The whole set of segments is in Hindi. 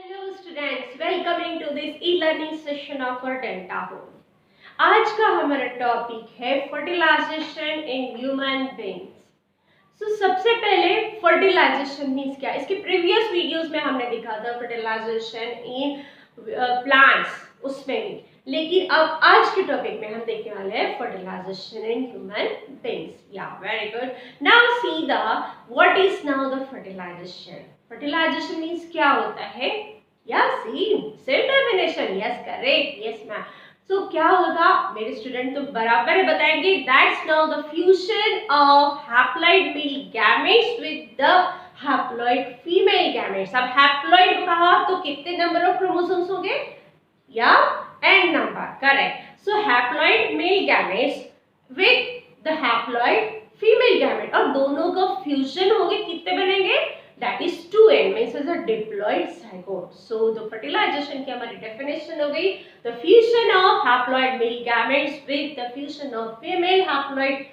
Hello students, welcoming to this e learning session of our Delta Home. आज का हमारा टॉपिक है fertilisation in human beings. So सबसे पहले फर्टिलाइजेशन मीन्स क्या, इसके प्रीवियस वीडियोस में हमने देखा था फर्टिलाइजेशन इन प्लांट्स उसमें भी, लेकिन अब आज के टॉपिक में हम देखने वाले हैं fertilisation in human beings. Yeah very good. Now see the what is now the fertilisation. Fertilisation means क्या होता है? Yeah see same definition. Yes correct, yes ma'am. So क्या होगा, मेरे स्टूडेंट तो बराबर बताएंगे। That's now the fusion of haploid male gametes with the haploid female gametes. अब हैप्लॉइड कहा तो कितने नंबर ऑफ क्रोमोसोम्स होंगे? Yeah n number, correct. So haploid male gametes with the haploid female gamete, और दोनों का फ्यूजन होंगे, कितने बनेंगे? That is 2n, means is a diploid zygote. So the fertilization की हमारी definition हो गई, the fusion of haploid male gametes with the fusion of female haploid,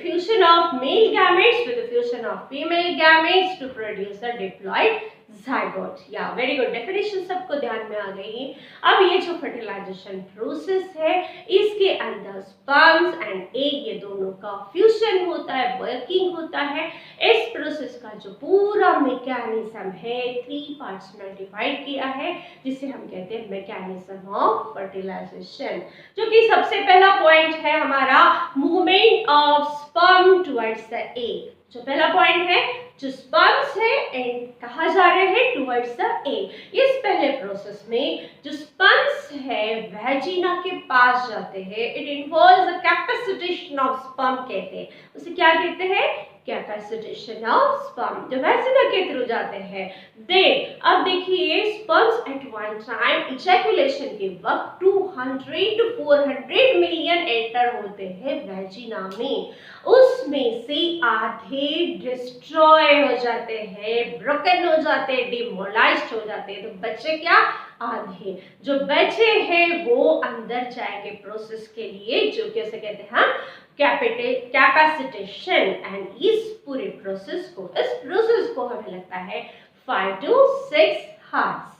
fusion of male gametes with the fusion of female gametes to produce a diploid zygote. या वेरी गुड, डेफिनेशन सबको ध्यान में आ गई। अब ये जो फर्टिलाइजेशन प्रोसेस है, इसके अंदर स्पर्म्स एंड एग, ये दोनों का फ्यूजन होता है, वर्किंग होता है। इस प्रोसेस का जो पूरा मैकेनिज्म है 3 पार्ट्स में डिवाइड किया है, जिसे हम कहते हैं मैकेनिज्म ऑफ फर्टिलाइजेशन। जो कि सबसे पहला पॉइंट है हमारा movement of sperm towards the egg. जो पहला पॉइंट है, जो स्पर्म्स है एंड कहाँ जा रहे हैं? Towards the egg. इस पहले प्रोसेस में जो स्पर्म्स है वैजिना के पास जाते हैं। It involves the capacitation of sperm कहते हैं, उसे क्या कहते हैं? कैपेसिटेशन ऑफ स्पर्म, जो वैजिना के थ्रू जाते हैं। देन अब देखिए, sperms at one time ejaculation के वक्त 200 to 400 मिलियन एंटर होते हैं वैजिना में। उसमें से आधे डिस्ट्रॉय हो जाते हैं, ब्रोकन हो जाते हैं, डिमोलाइज्ड हो जाते हैं। तो बच्चे क्या? आधे। जो बचे हैं वो अंदर जाएंगे प्रोसेस के लिए, जो कि उसे कहते हैं हम कैपेसिटेशन। एंड इस पूरे प्रोसेस को हमें लगता है 5 to 6 hours।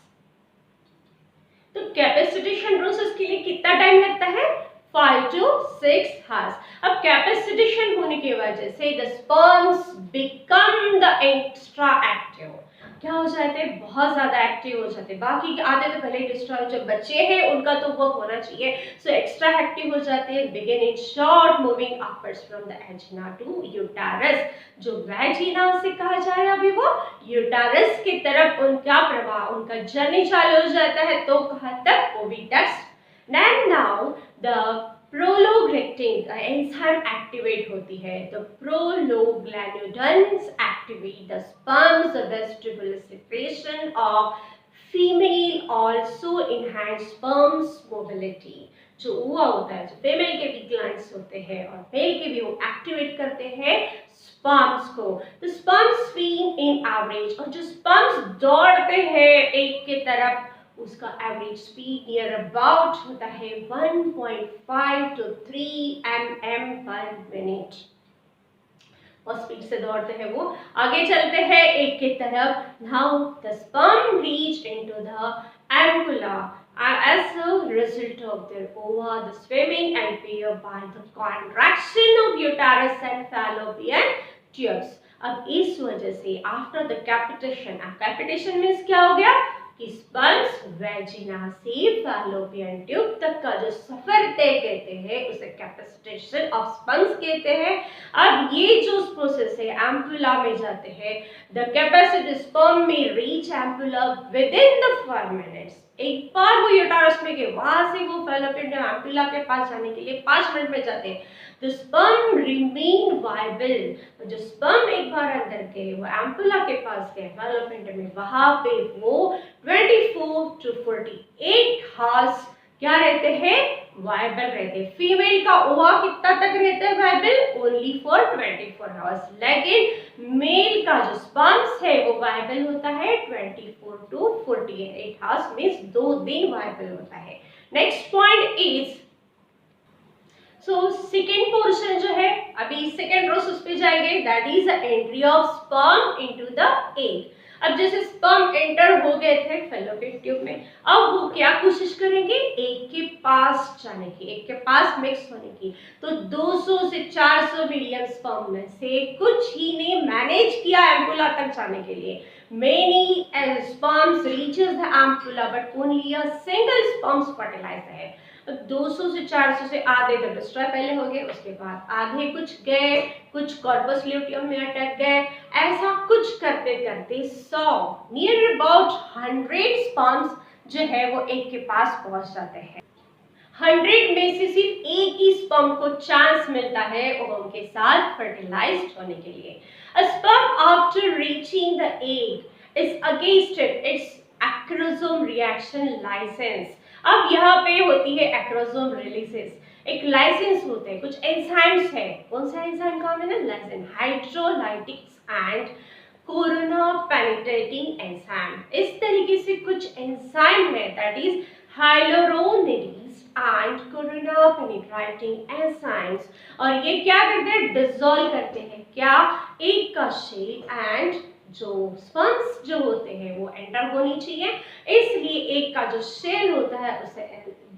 तो कैपेसिटेशन प्रोसेस के लिए कितना टाइम लगता है? 5 to 6 hours। अब कैपेसिटेशन होने की वजह से the sperms become the extra active. क्या हो जाते हैं? बहुत ज्यादा एक्टिव हो जाते हैं। बाकी के आधे तो पहले डिस्ट्रॉय, जो बच्चे हैं उनका तो वर्क होना चाहिए, सो एक्स्ट्रा एक्टिव हो जाते हैं। Begin in short moving upwards from the vagina to uterus. जो वैजिना से कहा जा रहा है अभी, वो यूटेरस की तरफ उनका प्रवाह, उनका जर्नी चालू हो जाता है। तो कहाँ तक? Oviduct. And now the prolongation enzyme activate होती है। तो prostaglandins activate the sperms vestibular secretion of female also enhance sperms mobility. जो हुआ होता है, जो फीमेल के भी ग्लैंड्स होते हैं और मेल के भी, वो एक्टिवेट करते हैं स्पर्म्स को। तो स्पर्म्स स्विम इन एवरेज, और जो स्पर्म्स दौड़ते हैं एक के तरफ, उसका एवरेज स्पीड नियर अबाउट होता है 1.5 to 3 mm पर मिनट। और स्पीड से दौड़ते हैं वो। आगे चलते हैं एक के तरफ। Now the sperm reach into the ampulla as a result of their ova, the swimming and pair by the contraction of uterus and fallopian tubes। अब इस वजह से आफ्टर द कैपिटेशन, अब कैपिटेशन मीन्स क्या हो गया कि स्पर्म्स वैजिना से फैलोपियन ट्यूब तक का जो सफर तय कहते हैं, उसे कैपेसिटेशन ऑफ स्पर्म्स कहते हैं। अब ये जो प्रोसेस है, एम्पुला में जाते हैं। द कैपेसिटी स्पर्म में reach ampulla with in the 4 minutes। एक बार वो यूटेरस में गए, वहां से वो फैलोपियन एम्पुला के पास जाने के लिए 5 मिनट में जाते हैं। The sperm remain viable। जो स्पर्म एक बार अंदर गए, वो एम्पुला के पास गए फैलोपियन में, वहां पे वो 24 to 48 hours क्या रहते हैं? वायबल रहते हैं। फीमेल का ओवा कितना तक रहता है वायबल? Only for 24 hours। लेकिन मेल का जो स्पर्म्स है वो वायबल होता है 24 to 48 hours, मीन्स 2 दिन वायबल होता है। Next point is, so second portion जो है, अभी सेकेंड प्रोसेस पे जाएंगे, that is the entry of sperm into the egg. अब जैसे स्पर्म एंटर हो गए थे फैलोपियन ट्यूब में, अब वो क्या कोशिश करेंगे, एग के पास जाने की, एग के पास मिक्स होने की। तो 200 से 400 मिलियन स्पर्म में से कुछ ही ने मैनेज किया एम्पुला तक जाने के लिए। Many sperms reaches the ampulla but only a single sperms fertilized है। 200 से 400 से आधे तो डिस्ट्रॉय पहले हो गए, उसके बाद आधे कुछ गए, कुछ कॉर्पस ल्यूटियम में अटक गए। ऐसा कुछ करते करते 100 नियर अबाउट 100 स्पर्म्स जो है वो एक के पास पहुंच जाते हैं। 100 में से सिर्फ एक ही स्पर्म को चांस मिलता है ओवम के साथ फर्टिलाइज्ड होने के लिए। A sperm after reaching the egg is against its acrosome reaction license। अब यहाँ पे होती है एक्रोसोम रिलीजेस, एक लाइसेंस होते हैं, कुछ एंजाइम्स है। कौन सा एंजाइम का है ना, lysins, hydrolytics and corona penetrating enzyme. इस तरीके से कुछ एंजाइम है that is hyaluronidase and corona penetrating enzymes, और ये क्या करते हैं, डिसॉल्व करते हैं क्या, एग का शेल एंड जो स्पर्म्स जो होते हैं वो एंटर होनी चाहिए, इसलिए एग का जो शेल होता है उसे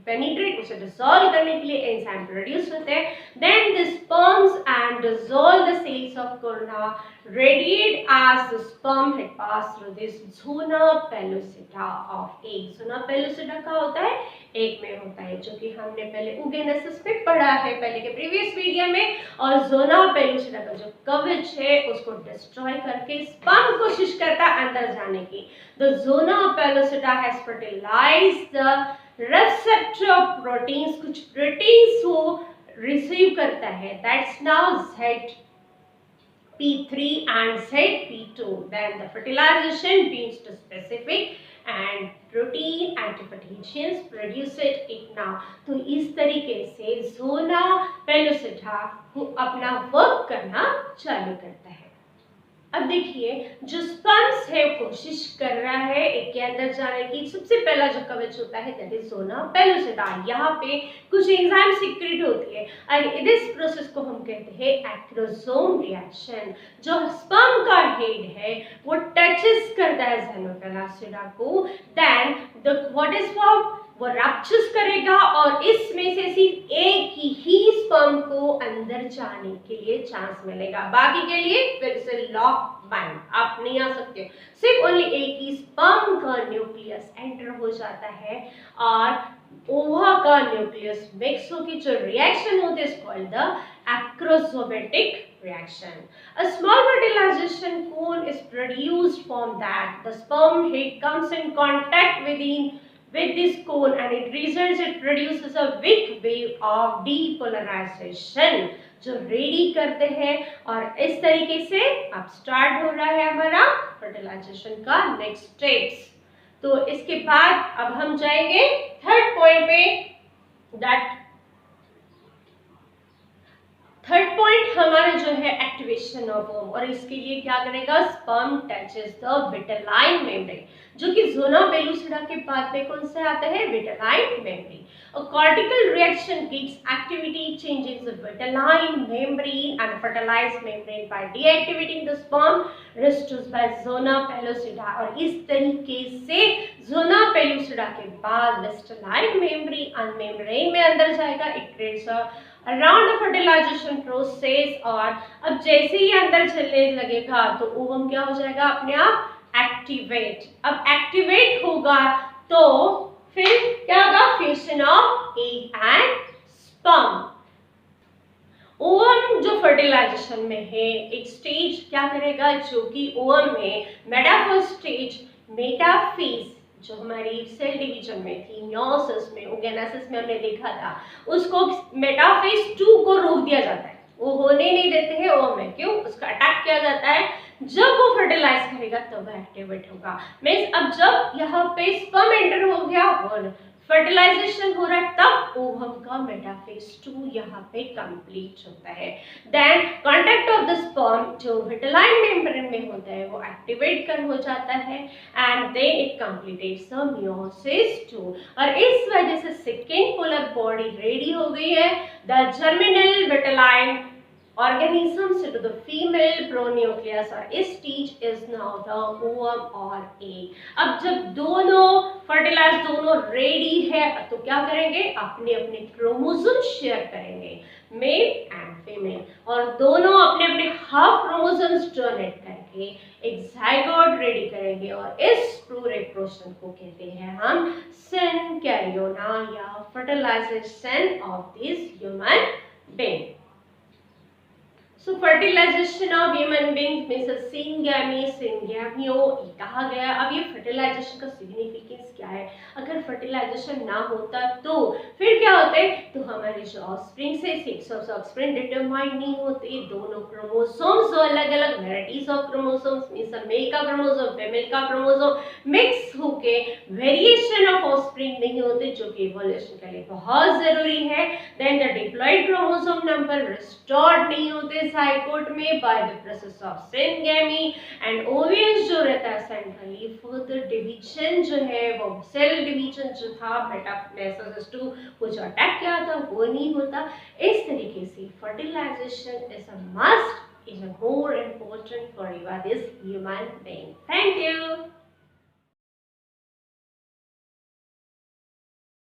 पेनिट्रेट, उसे डिसॉल्व करने के लिए एंजाइम प्रोड्यूस होते हैं। Then the sperms and dissolve the cells of corona radiate as the sperm had passed through this zona pellucida of egg। zona pellucida का होता है, एग में होता है, जो कि हमने पहले oogenesis में पढ़ा है पहले के प्रीवियस वीडियो में। और zona pellucida का जो कवच है उसको डिस्ट्रॉय करके स्पर्म कोशिश करता है अंदर जाने की। The zona pellucida has fertilized the receptor of proteins, कुछ प्रोटीन्स वो रिसीव करता है, that's now ZP3 and ZP2। then the fertilization binds to specific and protein antiproteins produced it now। तो इस तरीके से zona pellucida अपना वर्क करना चालू करता है। अब देखिए जो स्पर्म्स है कोशिश कर रहा है एक के अंदर जाने की, सबसे पहला जो कवच होता है दैट इज ज़ोना पेलुसिडा। यहाँ पे कुछ एंजाइम सीक्रेट होती है और इस प्रोसेस को हम कहते हैं एक्रोसोम रिएक्शन। जो स्पर्म का हेड है वो टचेस करता है ज़ोना पेलुसिडा को, then the what is form, वो रैप्चर्स करेगा और इसमें से सिर्फ एक ही स्पर्म को अंदर जाने के लिए चांस मिलेगा, बाकी के लिए फिर से लॉक बाइंड, आप नहीं आ सकते। सिर्फ ओनली एक ही स्पर्म का न्यूक्लियस एंटर हो जाता है और ओवा का न्यूक्लियस मिक्स होकर जो रिएक्शन होती है called the acrosomatic reaction। A small fertilization cone is produced from that the sperm head comes in contact with this cone and it produces a weak wave of depolarization जो रेडी करते हैं। और इस तरीके से अब स्टार्ट हो रहा है हमारा फर्टिलाइजेशन का नेक्स्ट स्टेप्स। तो इसके बाद अब हम जाएंगे थर्ड पॉइंट पे, दैट थर्ड पॉइंट हमारा जो है एक्टिवेशन ऑफ ओवम, और इसके लिए क्या करेगा, sperm touches the vitelline membrane, जो कि ज़ोना पेलुसिडा के बाद में कौन सा आता है, vitelline membrane. A cortical reaction gives activity changes the vitelline membrane and fertilized membrane by deactivating the sperm restores by zona pellucida। और इस तरीके से zona pellucida के बाद vitelline membrane में अंदर जाएगा, it creates a around the fertilization process। और अब जैसे ही अंदर चलने लगेगा तो ओवम क्या हो जाएगा, अपने आप एक्टिवेट। अब एक्टिवेट होगा तो फिर क्या होगा, fusion of egg and sperm. Ovum जो फर्टिलाइजेशन में है एक स्टेज क्या करेगा, जो कि ओवम में मेटाफेज स्टेज, मेटाफेज जो हमारी सेल डिवीजन में थी, मियोसिस में, ओगेनेसिस में हमने देखा था, उसको मेटाफेज 2 को रोक दिया जाता है, वो होने नहीं देते हैं ओवम में। क्यों, उसका अटैक किया जाता है, जब वो फर्टिलाइज करेगा तब वो एक्टिवेट होगा। मींस अब जब यहाँ पे स्पर्म एंटर हो गया और फर्टिलाइजेशन हो रहा है तब ओवम का मेटाफेज 2 यहाँ पे कंप्लीट होता है। Then contact of the sperm जो विटेलाइन मेम्ब्रेन में होता है वो एक्टिवेट कर हो जाता है and then it completes the meiosis 2। और इस वजह से सेकेंड पोलर बॉडी रेडी हो गई है। The germinal vitelline organisms into the female pronucleus or stage is now the ovum or egg. अब जब दोनों फर्टिलाइज दोनों रेडी है तो क्या करेंगे, अपने अपने क्रोमोसोम शेयर करेंगे, मेल एंड फीमेल, और दोनों अपने अपने हाफ क्रोमोसोम्स डोनेट करके एक जाइगोट रेडी करेंगे और इस पूरे प्रोसेस को कहते हैं हम सिनकैरियोना या fertilisation of this human being. So fertilization of human beings means syngamy, syngamio कहा गया. अब ये fertilization का significance क्या है? अगर fertilization ना होता तो फिर क्या होते, तो हमारे जो offspring से sex of offspring determine नहीं होते, दोनों chromosomes जो अलग अलग varieties of chromosomes means male का chromosome female का chromosome mix होके variation of offspring नहीं होते, जो कि evolution के लिए बहुत जरूरी है. Then the diploid chromosome number restored नहीं होते जाइगोट में by the process of syngamy, and ovaries जो रहता है सेंट्रली फर्दर डिवीजन जो है वो सेल डिवीजन जो था मेटामेसोसिस 2 वो जो अटैक किया था वो नहीं होता. इस तरीके से fertilisation is a must, is more important for this human being. Thank you.